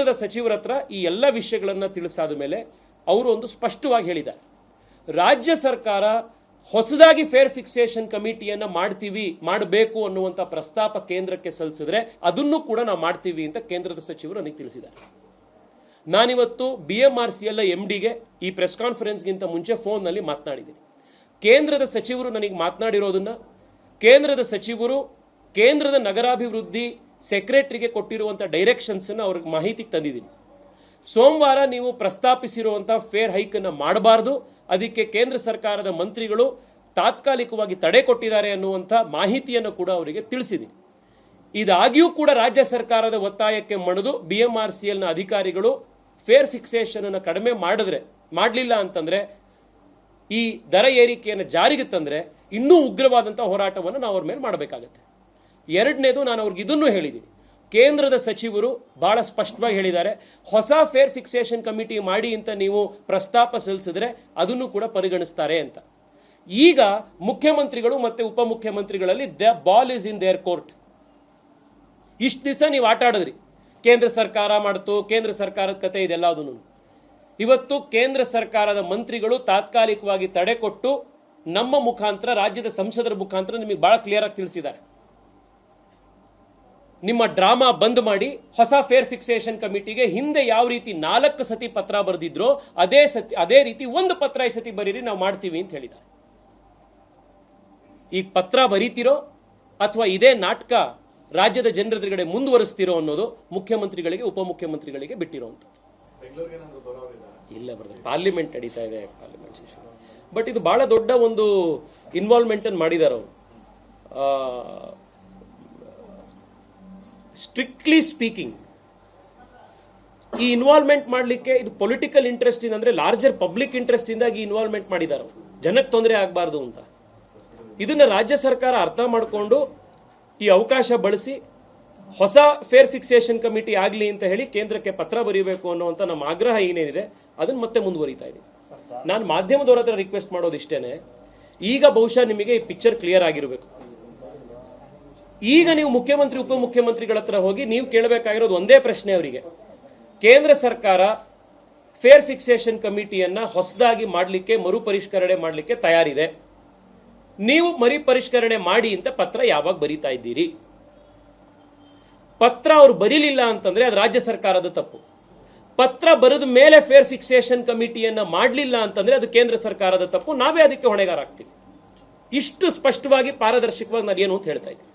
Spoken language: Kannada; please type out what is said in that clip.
ಕೇಂದ್ರದ ಸಚಿವರ ಹತ್ರ ಈ ಎಲ್ಲ ವಿಷಯಗಳನ್ನು ತಿಳಿಸಾದ ಮೇಲೆ ಅವರು ಒಂದು ಸ್ಪಷ್ಟವಾಗಿ ಹೇಳಿದ್ದಾರೆ, ರಾಜ್ಯ ಸರ್ಕಾರ ಹೊಸದಾಗಿ ಫೇರ್ ಫಿಕ್ಸೇಷನ್ ಕಮಿಟಿಯನ್ನು ಮಾಡಬೇಕು ಅನ್ನುವಂಥ ಪ್ರಸ್ತಾಪ ಕೇಂದ್ರಕ್ಕೆ ಸಲ್ಲಿಸಿದ್ರೆ ಅದನ್ನು ಕೂಡ ನಾವು ಮಾಡ್ತೀವಿ ಅಂತ ಕೇಂದ್ರದ ಸಚಿವರು ನನಗೆ ತಿಳಿಸಿದ್ದಾರೆ. ನಾನಿವತ್ತು BMRCL MDಗೆ ಈ ಪ್ರೆಸ್ ಕಾನ್ಫರೆನ್ಸ್ಗಿಂತ ಮುಂಚೆ ಫೋನ್ನಲ್ಲಿ ಮಾತನಾಡಿದ್ದೀನಿ. ಕೇಂದ್ರದ ಸಚಿವರು ನನಗೆ ಮಾತನಾಡಿರೋದನ್ನ, ಕೇಂದ್ರದ ಸಚಿವರು ಕೇಂದ್ರದ ನಗರಾಭಿವೃದ್ಧಿ ಸೆಕ್ರೆಟರಿಗೆ ಕೊಟ್ಟಿರುವಂಥ ಡೈರೆಕ್ಷನ್ಸ್ ಅನ್ನು ಅವ್ರಿಗೆ ಮಾಹಿತಿಗೆ ತಂದಿದ್ದೀನಿ. ಸೋಮವಾರ ನೀವು ಪ್ರಸ್ತಾಪಿಸಿರುವಂಥ ಫೇರ್ ಹೈಕನ್ನು ಮಾಡಬಾರ್ದು, ಅದಕ್ಕೆ ಕೇಂದ್ರ ಸರ್ಕಾರದ ಮಂತ್ರಿಗಳು ತಾತ್ಕಾಲಿಕವಾಗಿ ತಡೆ ಕೊಟ್ಟಿದ್ದಾರೆ ಅನ್ನುವಂಥ ಮಾಹಿತಿಯನ್ನು ಕೂಡ ಅವರಿಗೆ ತಿಳಿಸಿದ್ದೀನಿ. ಇದಾಗಿಯೂ ಕೂಡ ರಾಜ್ಯ ಸರ್ಕಾರದ ಒತ್ತಾಯಕ್ಕೆ ಮಣಿದು BMRCLನ ಅಧಿಕಾರಿಗಳು ಫೇರ್ ಫಿಕ್ಸೇಷನ್ ಅನ್ನು ಕಡಿಮೆ ಮಾಡಲಿಲ್ಲ ಅಂತಂದ್ರೆ, ಈ ದರ ಏರಿಕೆಯನ್ನು ಜಾರಿಗೆ ತಂದ್ರೆ ಇನ್ನೂ ಉಗ್ರವಾದಂಥ ಹೋರಾಟವನ್ನು ನಾವು ಅವ್ರ ಮೇಲೆ ಮಾಡಬೇಕಾಗತ್ತೆ. ಎರಡನೇದು, ನಾನು ಅವ್ರಿಗೆ ಇದನ್ನು ಹೇಳಿದ್ದೀನಿ, ಕೇಂದ್ರದ ಸಚಿವರು ಬಹಳ ಸ್ಪಷ್ಟವಾಗಿ ಹೇಳಿದ್ದಾರೆ, ಹೊಸ ಫೇರ್ ಫಿಕ್ಸೇಷನ್ ಕಮಿಟಿ ಮಾಡಿ ಅಂತ ನೀವು ಪ್ರಸ್ತಾಪ ಸಲ್ಲಿಸಿದ್ರೆ ಅದನ್ನು ಕೂಡ ಪರಿಗಣಿಸ್ತಾರೆ ಅಂತ. ಈಗ ಮುಖ್ಯಮಂತ್ರಿಗಳು ಮತ್ತೆ ಉಪಮುಖ್ಯಮಂತ್ರಿಗಳಲ್ಲಿ the ball is in their court. ಇಷ್ಟು ದಿವಸ ನೀವು ಆಟ ಆಡಿದ್ರಿ, ಕೇಂದ್ರ ಸರ್ಕಾರ ಮಾಡ್ತು, ಕೇಂದ್ರ ಸರ್ಕಾರದ ಕತೆ ಇದೆಲ್ಲ. ಅದನ್ನು ಇವತ್ತು ಕೇಂದ್ರ ಸರ್ಕಾರದ ಮಂತ್ರಿಗಳು ತಾತ್ಕಾಲಿಕವಾಗಿ ತಡೆ ಕೊಟ್ಟು ನಮ್ಮ ಮುಖಾಂತರ, ರಾಜ್ಯದ ಸಂಸದರ ಮುಖಾಂತರ ನಿಮಗೆ ಬಹಳ ಕ್ಲಿಯರ್ ಆಗಿ ತಿಳಿಸಿದ್ದಾರೆ, ನಿಮ್ಮ ಡ್ರಾಮಾ ಬಂದ್ ಮಾಡಿ ಹೊಸ ಫೇರ್ ಫಿಕ್ಸೇಷನ್ ಕಮಿಟಿಗೆ ಹಿಂದೆ ಯಾವ ರೀತಿ 4 ಸತಿ ಪತ್ರ ಬರೆದಿದ್ರೋ ಅದೇ ರೀತಿ ಒಂದು ಪತ್ರ ಈ ಸತಿ ಬರೀರಿ, ನಾವು ಮಾಡ್ತೀವಿ ಅಂತ ಹೇಳಿದ್ದಾರೆ. ಈ ಪತ್ರ ಬರೀತಿರೋ ಅಥವಾ ಇದೇ ನಾಟಕ ರಾಜ್ಯದ ಜನರ ಎದುರುಗಡೆ ಮುಂದುವರಿಸ್ತಿರೋ ಅನ್ನೋದು ಮುಖ್ಯಮಂತ್ರಿಗಳಿಗೆ ಉಪಮುಖ್ಯಮಂತ್ರಿಗಳಿಗೆ ಬಿಟ್ಟಿರುವಂಥದ್ದು. ಇಲ್ಲ ಬ್ರದರ್, ಪಾರ್ಲಿಮೆಂಟ್ ನಡೀತಾ ಇದೆ, ಪಾರ್ಲಿಮೆಂಟ್ ಸೆಷನ್. ಬಟ್ ಇದು ಬಹಳ ದೊಡ್ಡ ಒಂದು ಇನ್ವಾಲ್ವ್ಮೆಂಟ್ ಅನ್ನು ಮಾಡಿದ್ದಾರೆ ಅವರು. ಸ್ಟ್ರಿಕ್ಟ್ಲಿ ಸ್ಪೀಕಿಂಗ್, ಈ ಇನ್ವಾಲ್ವ್ಮೆಂಟ್ ಮಾಡಲಿಕ್ಕೆ ಇದು ಪೊಲಿಟಿಕಲ್ ಇಂಟ್ರೆಸ್ಟ್ ಇಂದ, ಅಂದ್ರೆ ಲಾರ್ಜರ್ ಪಬ್ಲಿಕ್ ಇಂಟ್ರೆಸ್ಟ್ ಇಂದಾಗಿ ಇನ್ವಾಲ್ವ್ಮೆಂಟ್ ಮಾಡಿದ್ದಾರೆ, ಜನಕ್ಕೆ ತೊಂದರೆ ಆಗಬಾರ್ದು ಅಂತ. ಇದನ್ನ ರಾಜ್ಯ ಸರ್ಕಾರ ಅರ್ಥ ಮಾಡಿಕೊಂಡು ಈ ಅವಕಾಶ ಬಳಸಿ ಹೊಸ ಫೇರ್ ಫಿಕ್ಸೇಷನ್ ಕಮಿಟಿ ಆಗಲಿ ಅಂತ ಹೇಳಿ ಕೇಂದ್ರಕ್ಕೆ ಪತ್ರ ಬರೀಬೇಕು ಅನ್ನುವಂಥ ನಮ್ಮ ಆಗ್ರಹ ಏನೇನಿದೆ ಅದನ್ನು ಮತ್ತೆ ಮುಂದುವರಿತಾ ಇದೆ. ನಾನು ಮಾಧ್ಯಮದವರ ಹತ್ರ ರಿಕ್ವೆಸ್ಟ್ ಮಾಡೋದು ಇಷ್ಟೇನೆ, ಈಗ ಬಹುಶಃ ನಿಮಗೆ ಈ ಪಿಕ್ಚರ್ ಕ್ಲಿಯರ್ ಆಗಿರಬೇಕು. ಈಗ ನೀವು ಮುಖ್ಯಮಂತ್ರಿ ಉಪಮುಖ್ಯಮಂತ್ರಿಗಳ ಹತ್ರ ಹೋಗಿ ನೀವು ಕೇಳಬೇಕಾಗಿರೋದು ಒಂದೇ ಪ್ರಶ್ನೆ ಅವರಿಗೆ, ಕೇಂದ್ರ ಸರ್ಕಾರ ಫೇರ್ ಫಿಕ್ಸೇಷನ್ ಕಮಿಟಿಯನ್ನ ಹೊಸದಾಗಿ ಮಾಡಲಿಕ್ಕೆ, ಮರುಪರಿಷ್ಕರಣೆ ಮಾಡಲಿಕ್ಕೆ ತಯಾರಿದೆ, ನೀವು ಮರುಪರಿಷ್ಕರಣೆ ಮಾಡಿ ಅಂತ ಪತ್ರ ಯಾವಾಗ ಬರೀತಾ ಇದ್ದೀರಿ? ಪತ್ರ ಅವ್ರು ಬರೀಲಿಲ್ಲ ಅಂತಂದ್ರೆ ಅದು ರಾಜ್ಯ ಸರ್ಕಾರದ ತಪ್ಪು. ಪತ್ರ ಬರೆದ ಮೇಲೆ ಫೇರ್ ಫಿಕ್ಸೇಷನ್ ಕಮಿಟಿಯನ್ನ ಮಾಡಲಿಲ್ಲ ಅಂತಂದ್ರೆ ಅದು ಕೇಂದ್ರ ಸರ್ಕಾರದ ತಪ್ಪು, ನಾವೇ ಅದಕ್ಕೆ ಹೊಣೆಗಾರ ಆಗ್ತೀವಿ. ಇಷ್ಟು ಸ್ಪಷ್ಟವಾಗಿ ಪಾರದರ್ಶಕವಾಗಿ ನಾನು ಏನು ಅಂತ ಹೇಳ್ತಾ ಇದ್ದೀನಿ.